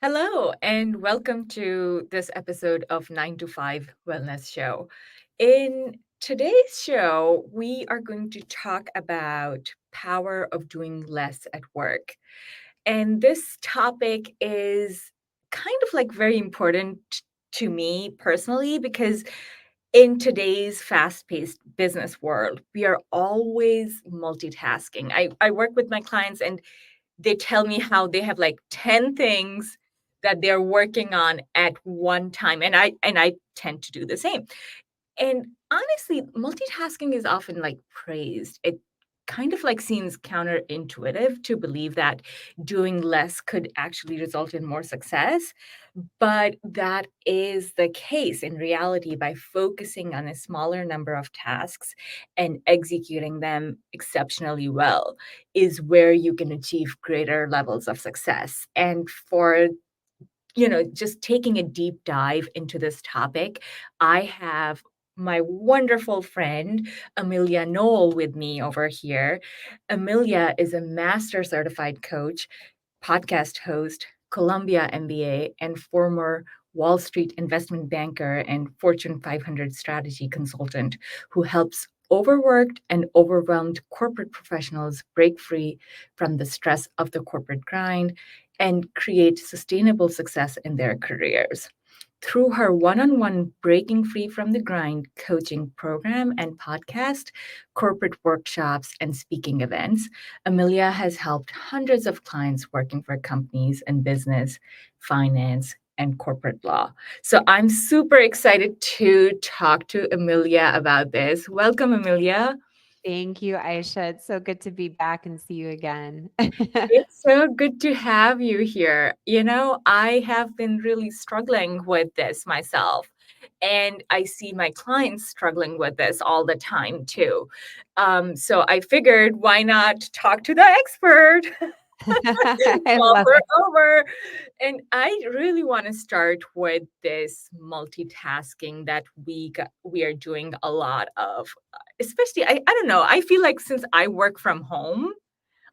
Hello, and welcome to this episode of 9 to 5 Wellness Show. In today's show, we are going to talk about power of doing less at work. And this topic is kind of like very important to me personally because in today's fast-paced business world, we are always multitasking. I work with my clients and they tell me how they have like 10 things that they're working on at one time, and I tend to do the same. And honestly, multitasking is often like praised. It kind of like seems counterintuitive to believe that doing less could actually result in more success. But that is the case in reality. By focusing on a smaller number of tasks and executing them exceptionally well is where you can achieve greater levels of success. And for just taking a deep dive into this topic, I have my wonderful friend Amelia Knoll with me over here. Amelia is a master certified coach, podcast host, Columbia MBA, and former Wall Street investment banker and Fortune 500 strategy consultant who helps overworked and overwhelmed corporate professionals break free from the stress of the corporate grind and create sustainable success in their careers. Through her one on one Breaking Free from the Grind coaching program and podcast, corporate workshops, and speaking events, Amelia has helped hundreds of clients working for companies in business, finance, and corporate law. So I'm super excited to talk to Amelia about this. Welcome, Amelia. Thank you, Aisha. It's so good to be back and see you again. It's so good to have you here. I have been really struggling with this myself, and I see my clients struggling with this all the time too. So I figured, why not talk to the expert? I Swap love her it. over. And I really want to start with this multitasking that we are doing a lot of. Especially, I don't know. I feel like since I work from home,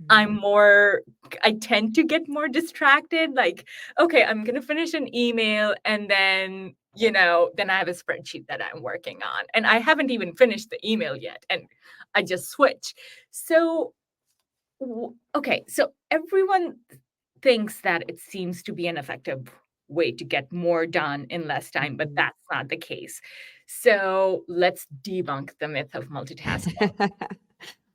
Mhm. I'm more I tend to get more distracted, like, okay, I'm gonna finish an email and then I have a spreadsheet that I'm working on, and I haven't even finished the email yet, and I just switch. So, okay, so everyone thinks that it seems to be an effective way to get more done in less time, but Mhm. that's not the case. So, let's debunk the myth of multitasking.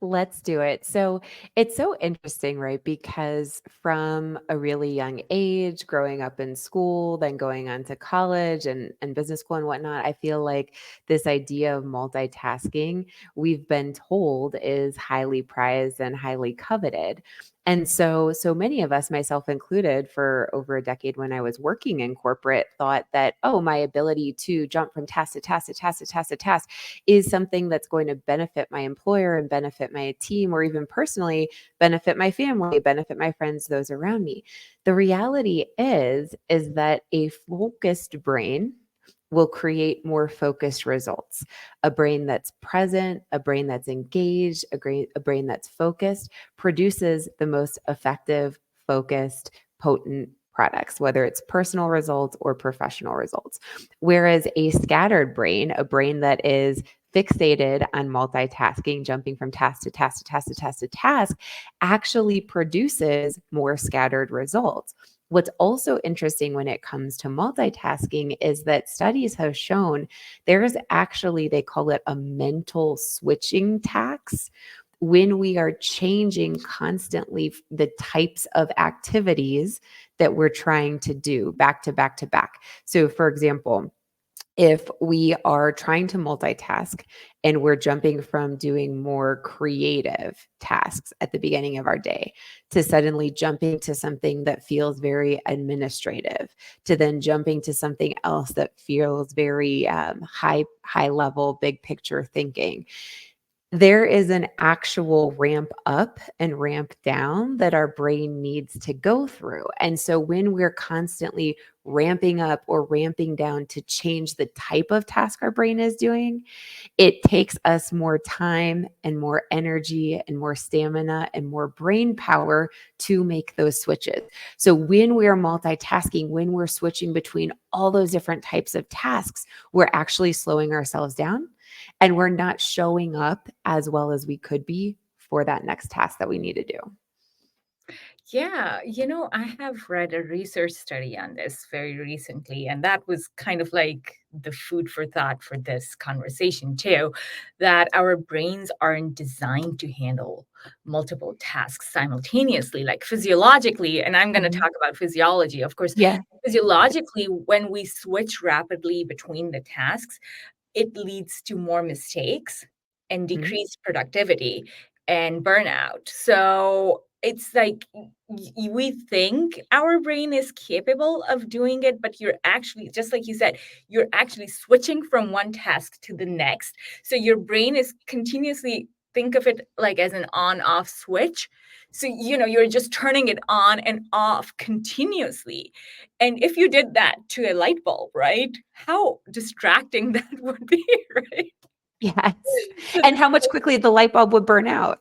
Let's do it. So it's so interesting, right? Because from a really young age, growing up in school, then going on to college and business school and whatnot, I feel like this idea of multitasking, we've been told is highly prized and highly coveted. And so many of us, myself included, for over a decade when I was working in corporate, thought that, oh, my ability to jump from task to task to task to task to task is something that's going to benefit my employer and benefit my team, or even personally benefit my family, benefit my friends, those around me. The reality is that a focused brain will create more focused results. A brain that's present, a brain that's engaged, a brain that's focused produces the most effective, focused, potent products, whether it's personal results or professional results. Whereas a scattered brain, a brain that is fixated on multitasking, jumping from task to task to task to task to task, actually produces more scattered results. What's also interesting when it comes to multitasking is that studies have shown there's actually, they call it a mental switching tax when we are changing constantly the types of activities that we're trying to do back to back to back. So, for example, if we are trying to multitask and we're jumping from doing more creative tasks at the beginning of our day to suddenly jumping to something that feels very administrative, to then jumping to something else that feels very high level, big picture thinking, There is an actual ramp up and ramp down that our brain needs to go through. And so when we're constantly ramping up or ramping down to change the type of task our brain is doing, it takes us more time and more energy and more stamina and more brain power to make those switches. So when we're multitasking, when we're switching between all those different types of tasks, we're actually slowing ourselves down and we're not showing up as well as we could be for that next task that we need to do. Yeah, I have read a research study on this very recently, and that was kind of like the food for thought for this conversation, too, that our brains aren't designed to handle multiple tasks simultaneously, like physiologically. And I'm going to Mhm. talk about physiology. Of course, Yeah. physiologically, when we switch rapidly between the tasks, it leads to more mistakes and Mhm. decreased productivity and burnout. So it's like we think our brain is capable of doing it, but you're actually, just like you said, you're actually switching from one task to the next. So your brain is continuously, think of it like as an on off switch. So, you're just turning it on and off continuously. And if you did that to a light bulb, right? How distracting that would be, right? Yes. So And how much quickly the light bulb would burn out.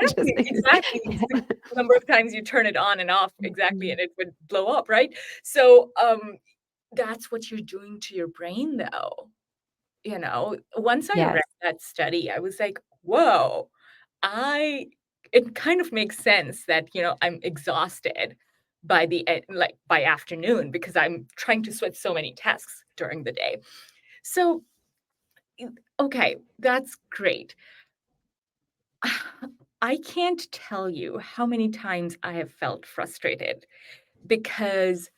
Just exactly, because exactly. It's the yeah. number of times you turn it on and off exactly, Mhm. and it would blow up, right? So, that's what you're doing to your brain, though. Once I read Yes. that study, I was like, "Whoa." I It kind of makes sense that, I'm exhausted by like, by afternoon because I'm trying to switch so many tasks during the day. So, okay, that's great. I can't tell you how many times I have felt frustrated because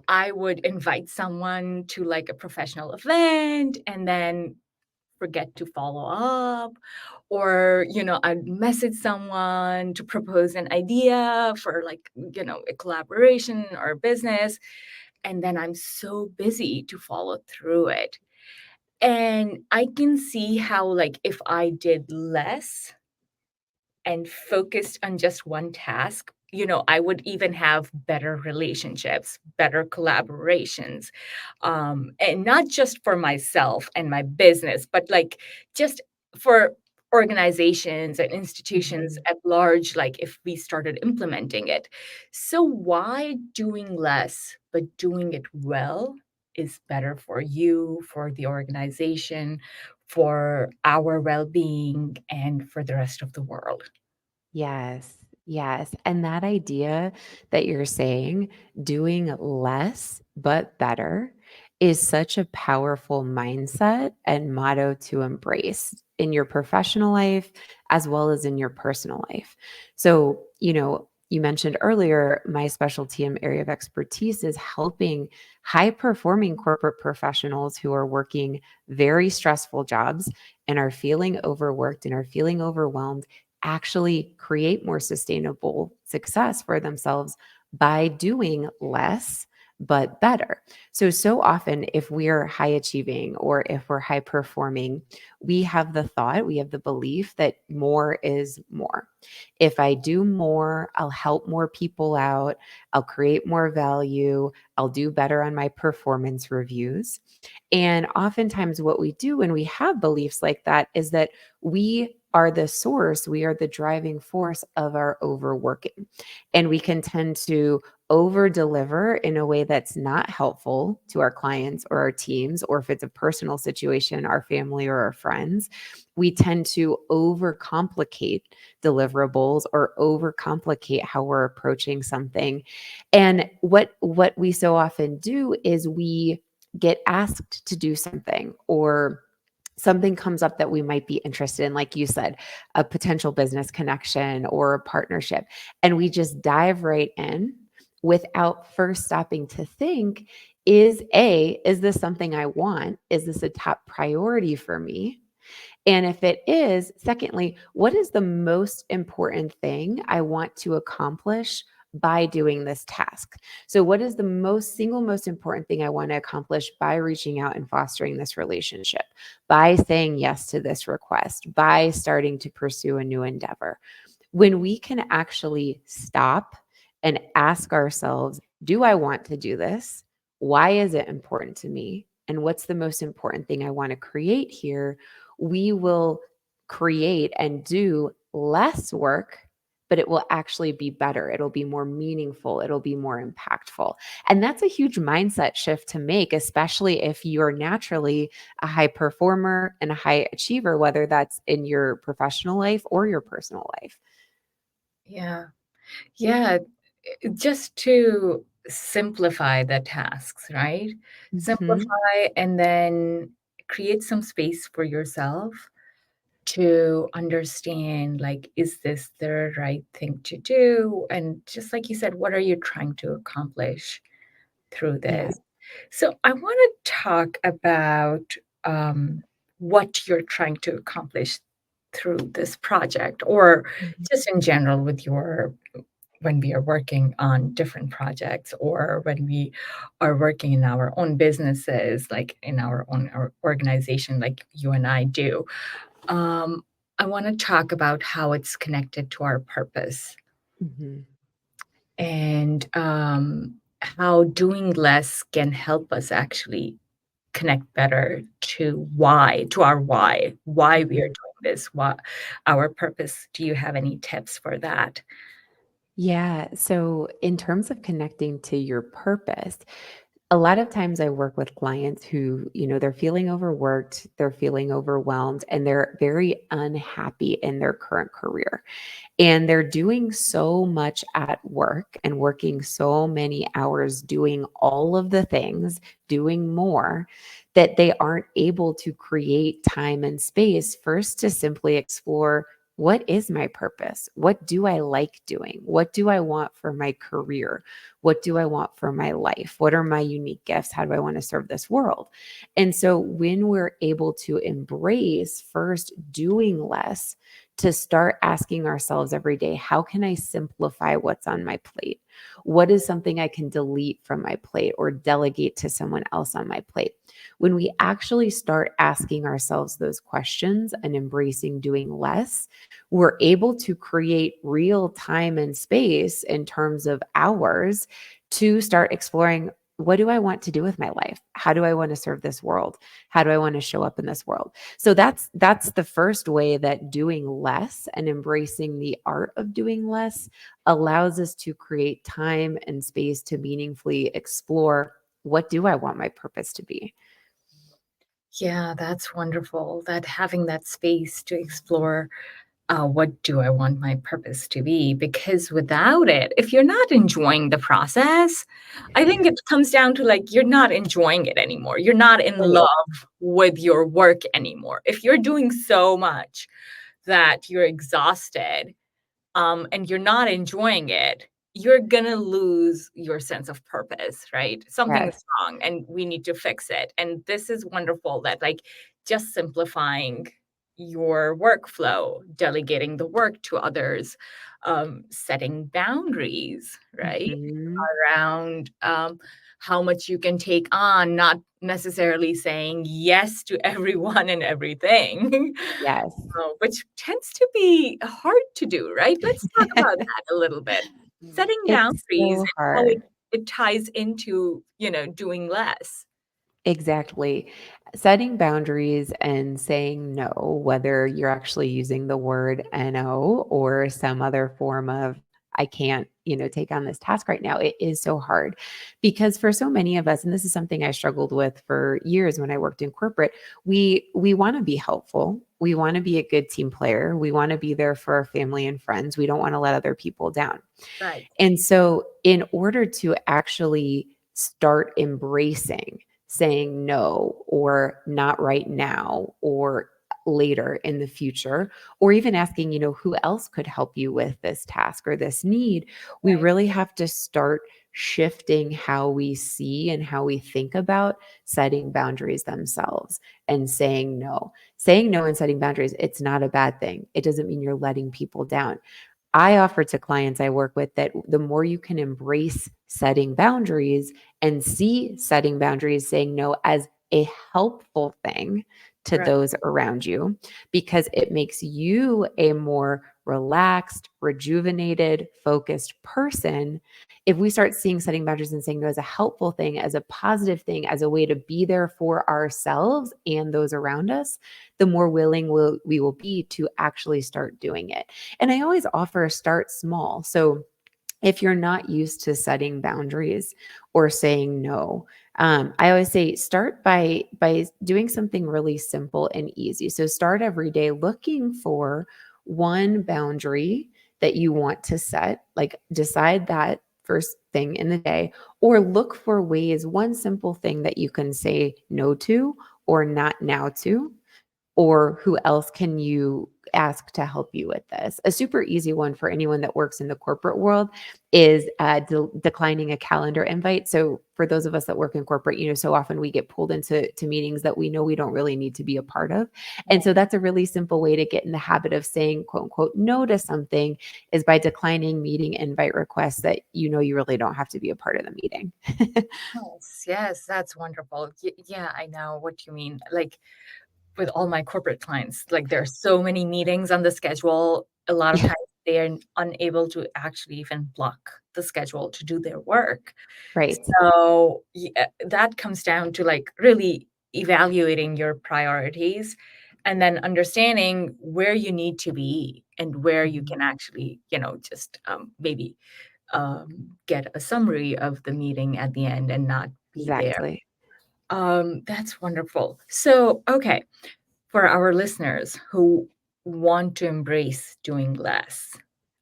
I would invite someone to like a professional event and then forget to follow up, or I'd message someone to propose an idea for, like, a collaboration or a business, and then I'm so busy to follow through it. And I can see how, like, if I did less and focused on just one task, I would even have better relationships, better collaborations, and not just for myself and my business, but like just for organizations and institutions Mhm. at large, like if we started implementing it. So, why doing less, but doing it well is better for you, for the organization, for our well being, and for the rest of the world? Yes. Yes. And that idea that you're saying, doing less but better, is such a powerful mindset and motto to embrace in your professional life as well as in your personal life. So, you mentioned earlier, my specialty and area of expertise is helping high performing corporate professionals who are working very stressful jobs and are feeling overworked and are feeling overwhelmed actually create more sustainable success for themselves by doing less but better. So often if we're high achieving or if we're high performing, we have the thought, we have the belief that more is more. If I do more, I'll help more people out, I'll create more value, I'll do better on my performance reviews. And oftentimes, what we do when we have beliefs like that is that we are the source, we are the driving force of our overworking. And we can tend to over deliver in a way that's not helpful to our clients or our teams, or if it's a personal situation, our family or our friends. We tend to overcomplicate deliverables or overcomplicate how we're approaching something. And what we so often do is we get asked to do something, or something comes up that we might be interested in, like you said, a potential business connection or a partnership, and we just dive right in without first stopping to think, is this something I want? Is this a top priority for me? And if it is, secondly, what is the most important thing I want to accomplish by doing this task. So what is the most important thing I want to accomplish by reaching out and fostering this relationship, by saying yes to this request, by starting to pursue a new endeavor? When we can actually stop and ask ourselves, do I want to do this? Why is it important to me? And what's the most important thing I want to create here? We will create and do less work, but it will actually be better. It'll be more meaningful. It'll be more impactful. And that's a huge mindset shift to make, especially if you're naturally a high performer and a high achiever, whether that's in your professional life or your personal life. Yeah. Yeah. Just to simplify the tasks, right? Mhm. Simplify and then create some space for yourself to understand, like, is this the right thing to do? And just like you said, what are you trying to accomplish through Yeah. this? So I want to talk about um, what you're trying to accomplish through this project, or Mhm. just in general with your when we are working on different projects, or when we are working in our own businesses, like in our own organization, like you and I do. Um, I want to talk about how it's connected to our purpose, Mhm. and how doing less can help us actually connect better to why we are Mhm. doing this, what our purpose. Do you have any tips for that? Yeah. So, in terms of connecting to your purpose, a lot of times I work with clients who, they're feeling overworked, they're feeling overwhelmed, and they're very unhappy in their current career. And they're doing so much at work and working so many hours doing all of the things, doing more, that they aren't able to create time and space first to simply explore, what is my purpose? What do I like doing? What do I want for my career? What do I want for my life? What are my unique gifts? How do I want to serve this world? And so when we're able to embrace first doing less, to start asking ourselves every day, how can I simplify what's on my plate? What is something I can delete from my plate or delegate to someone else on my plate? When we actually start asking ourselves those questions and embracing doing less, we're able to create real time and space in terms of hours to start exploring, what do I want to do with my life? How do I want to serve this world? How do I want to show up in this world? So that's the first way that doing less and embracing the art of doing less allows us to create time and space to meaningfully explore, what do I want my purpose to be? Yeah, that's wonderful. That having that space to explore, what do I want my purpose to be? Because without it, if you're not enjoying the process, I think it comes down to, like, you're not enjoying it anymore. You're not in Right. love with your work anymore. If you're doing so much that you're exhausted, and you're not enjoying it, you're gonna lose your sense of purpose, right? Something's Yes. wrong and we need to fix it. And this is wonderful that, like, just simplifying your workflow, delegating the work to others, setting boundaries, right? Mhm. Around how much you can take on, not necessarily saying yes to everyone and everything. Yes. Oh, which tends to be hard to do, right? Let's talk about that a little bit. Setting It's boundaries so and how hard. it ties into, doing less. Exactly. Setting boundaries and saying no, whether you're actually using the word no or some other form of, I can't, take on this task right now. It is so hard because for so many of us, and this is something I struggled with for years when I worked in corporate, we want to be helpful. We want to be a good team player. We want to be there for our family and friends. We don't want to let other people down. Right. And so, in order to actually start embracing saying no, or not right now, or later in the future, or even asking, who else could help you with this task or this need, we Right. really have to start shifting how we see and how we think about setting boundaries themselves and saying no. Saying no and setting boundaries, it's not a bad thing. It doesn't mean you're letting people down. I offer to clients I work with that the more you can embrace setting boundaries and see setting boundaries, saying no as a helpful thing to Right. those around you, because it makes you a more relaxed, rejuvenated, focused person. If we start seeing setting boundaries and saying no as a helpful thing, as a positive thing, as a way to be there for ourselves and those around us, the more willing we will be to actually start doing it. And I always offer start small. So if you're not used to setting boundaries or saying no, I always say start by doing something really simple and easy. So start every day looking for one boundary that you want to set, like decide that first thing in the day, or look for ways, one simple thing that you can say no to or not now to, or who else can you ask to help you with this? A super easy one for anyone that works in the corporate world is declining a calendar invite. So for those of us that work in corporate, so often we get pulled into meetings that we know we don't really need to be a part of. And so that's a really simple way to get in the habit of saying, quote unquote, no to something, is by declining meeting invite requests that you really don't have to be a part of the meeting. Yes, yes, that's wonderful. Yeah, I know what you mean. Like with all my corporate clients, like there are so many meetings on the schedule. A lot of Yeah, times they are unable to actually even block the schedule to do their work. right. So yeah, that comes down to like really evaluating your priorities and then understanding where you need to be and where you Mhm. can actually, just maybe get a summary of the meeting at the end and not be there. Exactly. That's wonderful. So, okay, for our listeners who want to embrace doing less,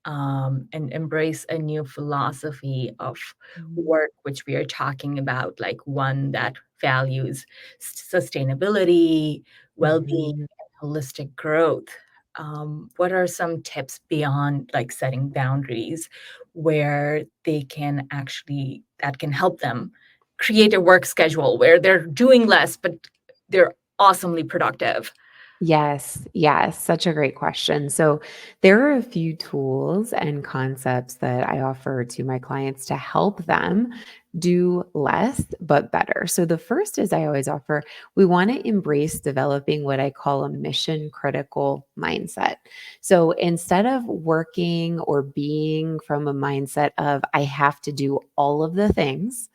and embrace a new philosophy of Mhm. work, which we are talking about, like one that values sustainability, well-being, Mhm. and holistic growth. What are some tips beyond like setting boundaries where they can actually that can help them create a work schedule where they're doing less, but they're awesomely productive? Yes, yes, such a great question. So, there are a few tools and concepts that I offer to my clients to help them do less but better. So, the first is I always offer we want to embrace developing what I call a mission critical mindset. So, instead of working or being from a mindset of I have to do all of the things,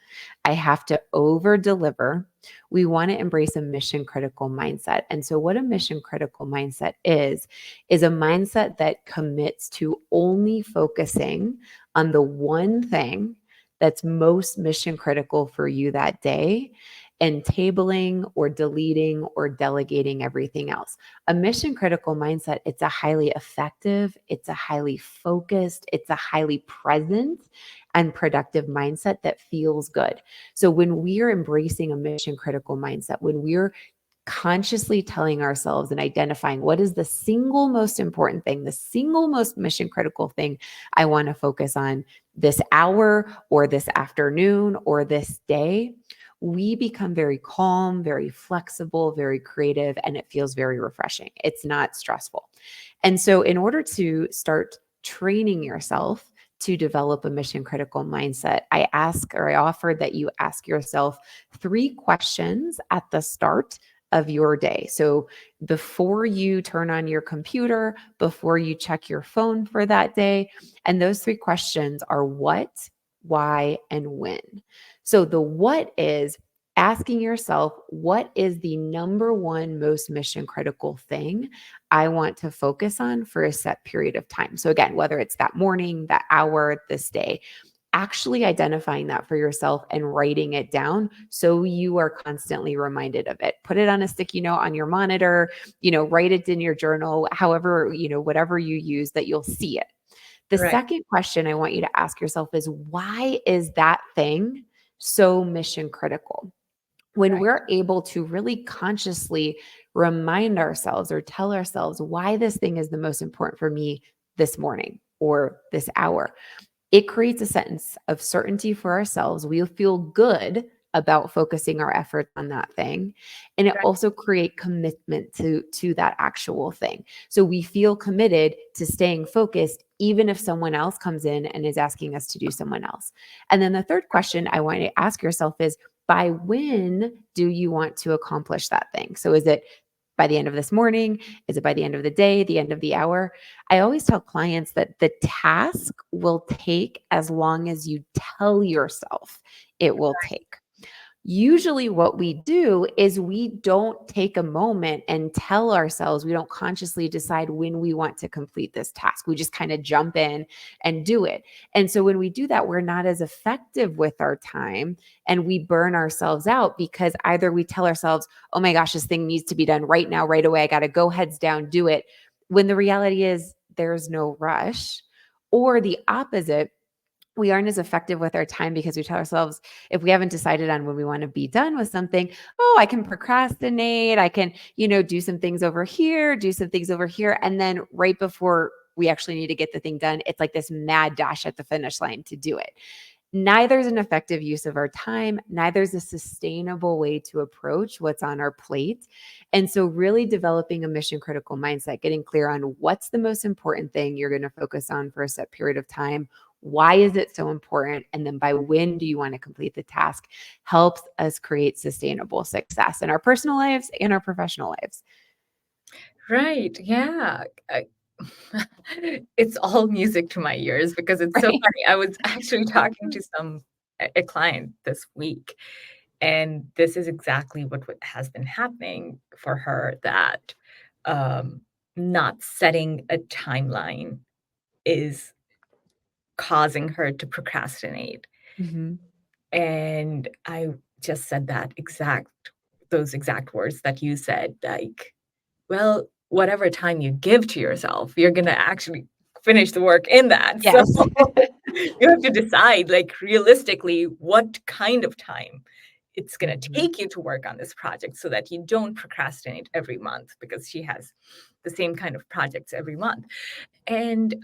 I have to over deliver, we want to embrace a mission critical mindset. And so, what a mission critical mindset is a mindset that commits to only focusing on the one thing that's most mission critical for you that day, and tabling or deleting or delegating everything else. A mission critical mindset, it's a highly effective, it's a highly focused, it's a highly present and productive mindset that feels good. So when we're embracing a mission critical mindset, when we're consciously telling ourselves and identifying what is the single most important thing, the single most mission critical thing I want to focus on this hour or this afternoon or this day, we become very calm, very flexible, very creative, and it feels very refreshing. It's not stressful. And so, in order to start training yourself to develop a mission critical mindset, I offer that you ask yourself 3 questions at the start of your day. So before you turn on your computer, before you check your phone for that day, and those 3 questions are what, why, and when. So the what is asking yourself, what is the number one most mission critical thing I want to focus on for a set period of time? So again, whether it's that morning, that hour, this day, actually identifying that for yourself and writing it down so you are constantly reminded of it. Put it on a sticky note on your monitor, write it in your journal, however, whatever you use that you'll see it. The Right, second question I want you to ask yourself is why is that thing so mission critical? When right, we're able to really consciously remind ourselves or tell ourselves why this thing is the most important for me this morning or this hour, it creates a sense of certainty for ourselves. We'll feel good about focusing our effort on that thing, and it right. also create commitment to that actual thing. So we feel committed to staying focused even if someone else comes in and is asking us to do someone else. And then the third question I want you to ask yourself is, by when do you want to accomplish that thing? So is it by the end of this morning? Is it by the end of the day, the end of the hour? I always tell clients that the task will take as long as you tell yourself it will take. Usually, what we do is we don't take a moment and tell ourselves, we don't consciously decide when we want to complete this task. We just kind of jump in and do it. And so, when we do that, we're not as effective with our time and we burn ourselves out because either we tell ourselves, oh my gosh, this thing needs to be done right now, right away. I got to go heads down, do it. When the reality is, there's no rush. Or the opposite, we aren't as effective with our time because we tell ourselves, if we haven't decided on when we want to be done with something, oh, I can procrastinate. I can, do some things over here, do some things over here. And then right before we actually need to get the thing done, it's like this mad dash at the finish line to do it. Neither is an effective use of our time. Neither is a sustainable way to approach what's on our plate. And so, really developing a mission critical mindset, getting clear on what's the most important thing you're going to focus on for a set period of time. Why is it so important? And then by when do you want to complete the task helps us create sustainable success in our personal lives and our professional lives. Right. Yeah. It's all music to my ears because it's so Right. funny. I was actually talking to a client this week, and this is exactly what has been happening for her, that um, not setting a timeline is causing her to procrastinate. Mhm. And I just said those exact words that you said, like, well, whatever time you give to yourself, you're gonna actually finish the work in that. So Yes. you have to decide, like, realistically, what kind of time it's gonna Mhm. take you to work on this project so that you don't procrastinate every month, because she has the same kind of projects every month. And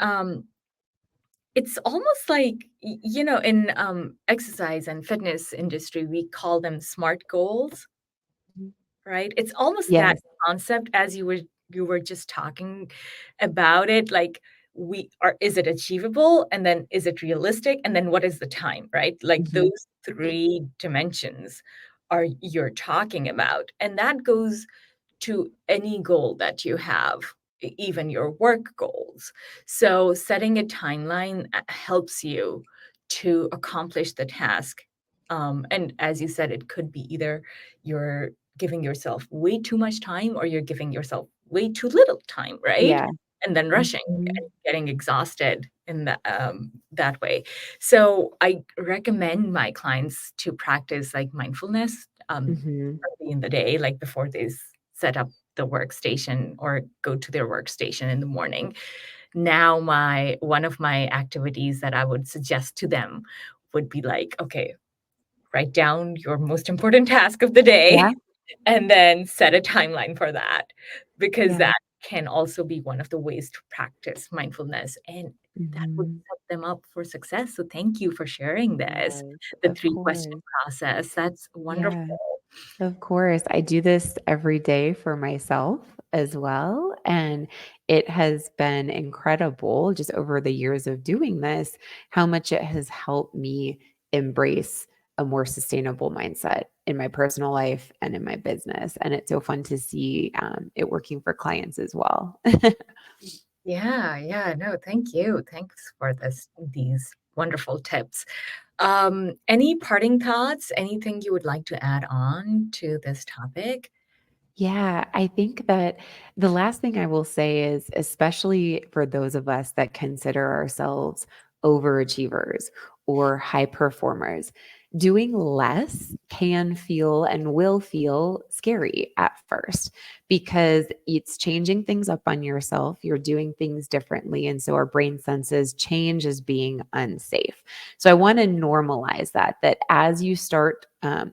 it's almost like, in exercise and fitness industry, we call them SMART goals. Mhm. Right? It's almost that Yes. concept, as you were just talking about it, like, is it achievable? And then is it realistic? And then what is the time, right? Like, Mhm. those 3 dimensions are you're talking about, and that goes to any goal that you have, even your work goals. So setting a timeline helps you to accomplish the task. And as you said, it could be either you're giving yourself way too much time or you're giving yourself way too little time, right? Yeah. And then rushing Mhm. and getting exhausted in that way. So I recommend my clients to practice, like, mindfulness Mhm. early in the day, like before they set up the workstation or go to their workstation in the morning. Now, my one of my activities that I would suggest to them would be like, okay, write down your most important task of the day Yeah. and then set a timeline for that, because Yeah. that can also be one of the ways to practice mindfulness, and that would Mhm. set them up for success. So thank you for sharing this, Yes, the of 3-question course. process. That's wonderful. Yeah, of course. I do this every day for myself as well, and it has been incredible just over the years of doing this, how much it has helped me embrace a more sustainable mindset in my personal life and in my business, and it's so fun to see, it working for clients as well. Yeah, yeah, no, thank you. Thanks for these wonderful tips. Any parting thoughts? Anything you would like to add on to this topic? Yeah, I think that the last thing I will say is, especially for those of us that consider ourselves overachievers or high performers, doing less can feel and will feel scary at first because it's changing things up on yourself. You're doing things differently. And so our brain senses change as being unsafe. So I want to normalize that as you start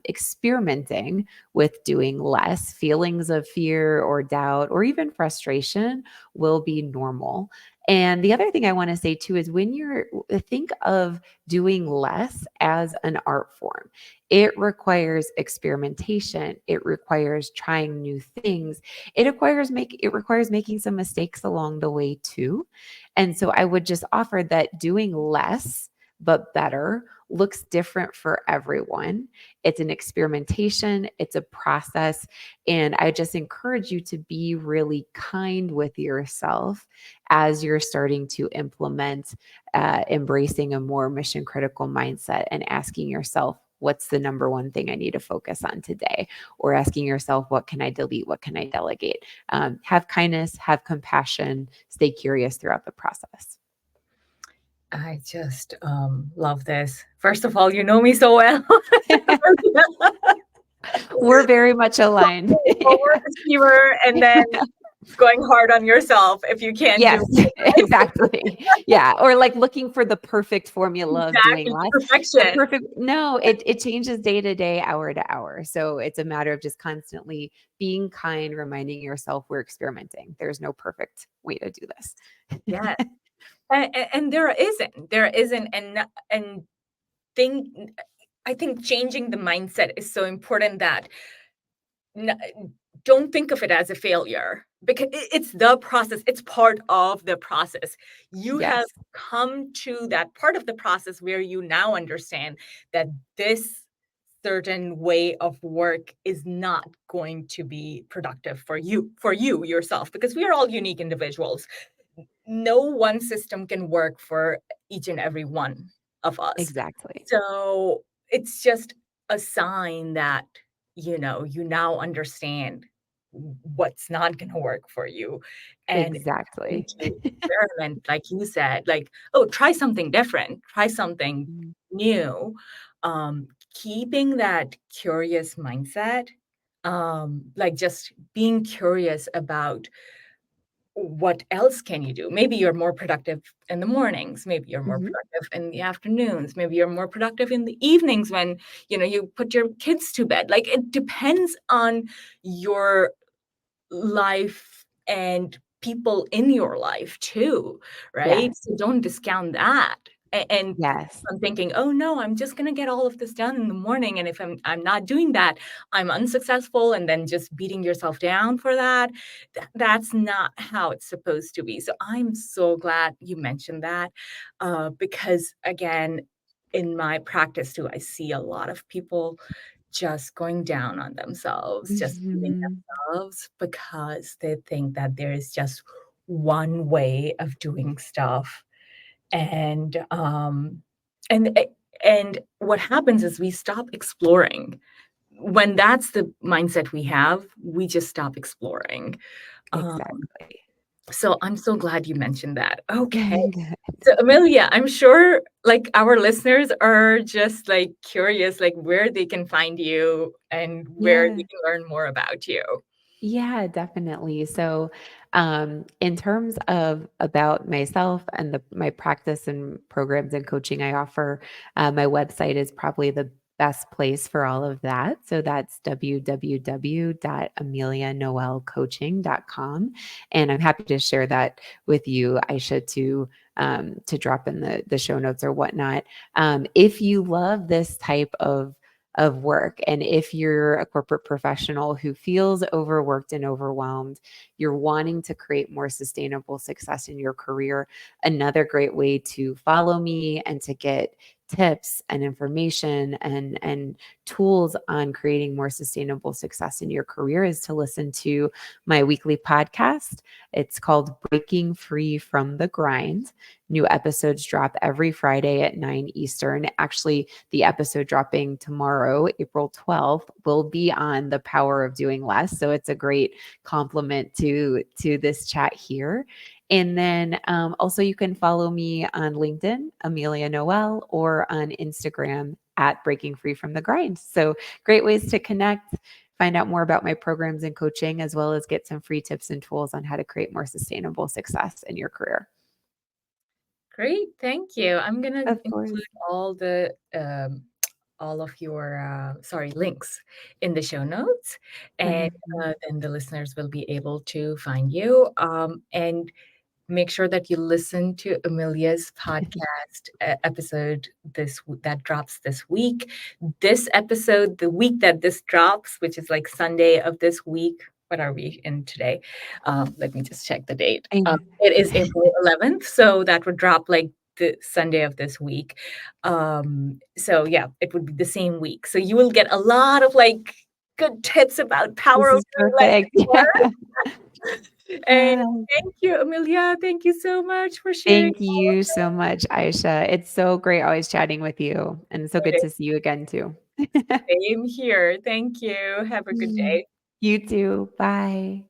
experimenting with doing less, feelings of fear or doubt or even frustration will be normal. And the other thing I want to say too is when you're think of doing less as an art form. It requires experimentation. It requires trying new things. It requires making some mistakes along the way too. And so I would just offer that doing less but better looks different for everyone. It's an experimentation, it's a process, and I just encourage you to be really kind with yourself as you're starting to implement embracing a more mission critical mindset and asking yourself, what's the number one thing I need to focus on today? Or asking yourself, what can I delete? What can I delegate? Have kindness, have compassion, stay curious throughout the process. I just love this. First of all, you know me so well. We're very much aligned. Overachiever, and then going hard on yourself if you can't do Yes, it. exactly. Yeah, or like looking for the perfect formula of doing Exactly, less. The perfection. perfect no, it changes day to day, hour to hour. So it's a matter of just constantly being kind, reminding yourself we're experimenting. There's no perfect way to do this. Yes, and there isn't, and think I think changing the mindset is so important that n don't think of it as a failure because it's the process. It's part of the process. You have Yes, come to that part of the process where you now understand that this certain way of work is not going to be productive for you yourself, because we are all unique individuals. No one system can work for each and every one of us. exactly. So it's just a sign that, you now understand what's not going to work for you. And you Exactly. to experiment, like you said, like, oh, try something different, try something Mhm. new. Keeping that curious mindset, like just being curious about what else can you do? Maybe you're more productive in the mornings, maybe you're more Mhm. productive in the afternoons, maybe you're more productive in the evenings when, you put your kids to bed. Like it depends on your life and people in your life too, right? Yes. So don't discount that. And Yes. I'm thinking, oh no, I'm just gonna get all of this done in the morning. And if I'm not doing that, I'm unsuccessful, and then just beating yourself down for that. That's not how it's supposed to be. So I'm so glad you mentioned that, because again, in my practice too, I see a lot of people just going down on themselves, just beating Mhm. themselves because they think that there is just one way of doing stuff. And and a- and what happens is we stop exploring. When that's the mindset we have, we just stop exploring. Um, Exactly. so I'm so glad you mentioned that. Okay. Good. So Amelia, I'm sure like our listeners are just like curious, like where they can find you and where they Yeah. can learn more about you. Yeah, definitely. So, in terms of about myself and my practice and programs and coaching I offer, my website is probably the best place for all of that. So that's www.amelianoelcoaching.com, and I'm happy to share that with you. I should to drop in the show notes or whatnot. If you love this type of work. And if you're a corporate professional who feels overworked and overwhelmed, you're wanting to create more sustainable success in your career, another great way to follow me and to get tips and information and tools on creating more sustainable success in your career is to listen to my weekly podcast. It's called Breaking Free from the Grind. New episodes drop every Friday at 9 Eastern. Actually, the episode dropping tomorrow, April 12th, will be on the power of doing less. So it's a great complement to this chat here. And then also you can follow me on LinkedIn, Amelia Noel, or on Instagram at Breaking Free from the Grind. So great ways to connect, find out more about my programs and coaching, as well as get some free tips and tools on how to create more sustainable success in your career. Great, thank you. I'm gonna Of course. include all of your links in the show notes, and Wonderful. then the listeners will be able to find you. And make sure that you listen to Amelia's podcast episode that drops this week. This episode, the week that this drops, which is like Sunday of this week. What are we in today? Let me just check the date. It is April 11th, so that would drop like the Sunday of this week. So yeah, it would be the same week. So you will get a lot of like good tips about power This over is perfect. work. And Yeah. thank you, Amelia. Thank you so much for sharing. Thank you so much, Aisha. It's so great always chatting with you, and it's so good to see you again too. Same here. Thank you. Have a good day. You too. Bye.